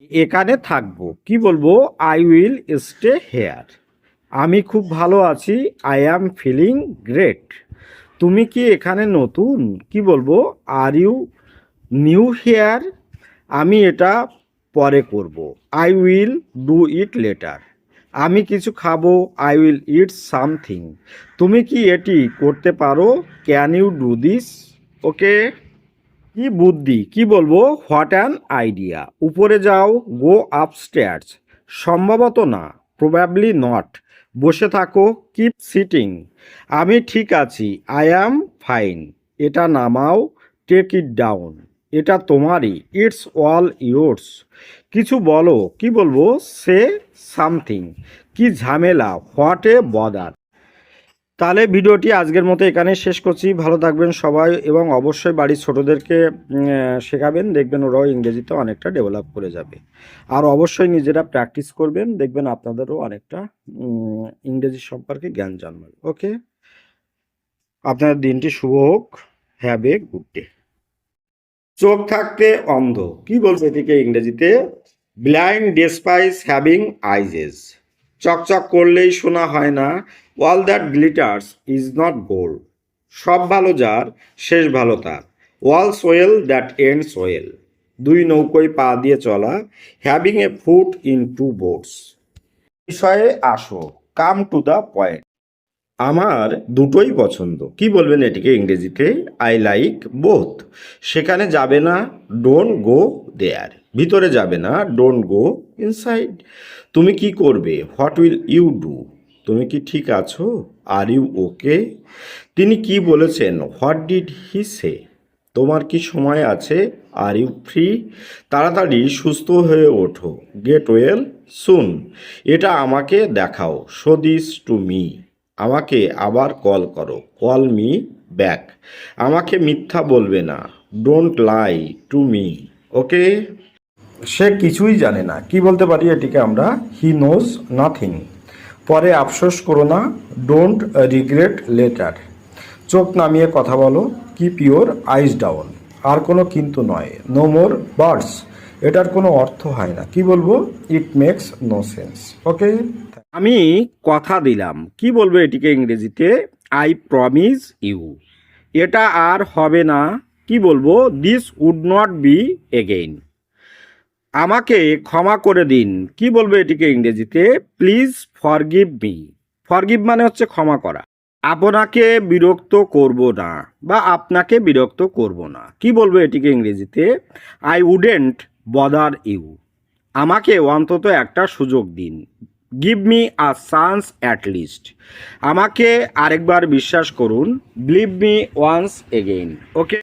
এখানে থাকবো। কি বলবো? I will stay here. আমি খুব ভালো আছি। I am feeling great. তুমি কি এখানে নতুন? কি বলবো? Are you new here? আমি এটা পরে করব। I will do it later. আমি কিছু খাবো। I will eat something. তুমি কি এটি করতে পারো? Can you do this? Okay. কি বুদ্ধি! কি বলবো? What an idea. উপরে যাও। Go upstairs. সম্ভবত না। Probably not. বসে থাকো। Keep sitting. আমি ঠিক আছি। I am fine. এটা নামাও। Take it down. এটা তোমারই। It's all yours. কিছু বলো। কি বলবো? Say something. কি ঝামেলা! What a bother. তাহলে ভিডিওটি আজকের মতো এখানে শেষ করছি। ভালো থাকবেন সবাই এবং অবশ্যই বাড়ির ছোটোদেরকে শেখাবেন। দেখবেন ওরাও ইংরেজিতে অনেকটা ডেভেলপ করে যাবে। আর অবশ্যই নিজেরা প্র্যাকটিস করবেন। দেখবেন আপনাদেরও অনেকটা ইংরেজি সম্পর্কে জ্ঞান জন্মাবে। ওকে। আপনার দিনটি শুভ হোক। Have a good day. চোখ থাকতে অন্ধ। কি বলছে এটিকে ইংরেজিতে? Blind despise having eyes. চকচক করলেই শোনা হয় না। All that glitters is not gold. সব ভালো যার, শেষ ভালো তার। All's well that ends well. দুই নৌকোয় পা দিয়ে চলা। Having a foot in two boats. বিষয়ে আসো। Come to the point. আমার দুটোই পছন্দ। কি বলবেন এটিকে ইংরেজিতে? I like both. সেখানে যাবে না। Don't go there. ভিতরে যাবে না। Don't go inside. তুমি কি করবে? What will you do? তুমি কি ঠিক আছো? Are you okay? তিনি কি বলেছেন? What did he say? তোমার কি সময় আছে? Are you free? তাড়াতাড়ি সুস্থ হয়ে ওঠো। Gate well soon. এটা আমাকে দেখাও। Show this to me. আমাকে আবার কল করো। Call me back. আমাকে মিথ্যা বলবে না। Don't lie to me. Okay. সে কিছুই জানে না। কি বলতে পারি এটিকে আমরা? He knows nothing. পরে আফসোস করো না। Don't regret later. চোখ নামিয়ে কথা বলো। Keep your eyes down. আর কোনো কিন্তু নয়। No more birds. এটার কোনো অর্থ হয় না। কি বলবো? It makes no sense. Okay. আমি কথা দিলাম। কি বলবো এটিকে ইংরেজিতে? I promise you. এটা আর হবে না। কি বলবো? This would not be again. আমাকে ক্ষমা করে দিন। কি বলবো এটিকে ইংরেজিতে? Please forgive me. ফরগিভ মানে হচ্ছে ক্ষমা করা। আপনাকে বিরক্ত করব না বা আপনাকে বিরক্ত করব না। কি বলবো এটিকে ইংরেজিতে? I wouldn't bother you. আমাকে অন্তত একটা সুযোগ দিন। Give me a chance at least. আমাকে আরেকবার বিশ্বাস করুন। Believe me once again. ওকে।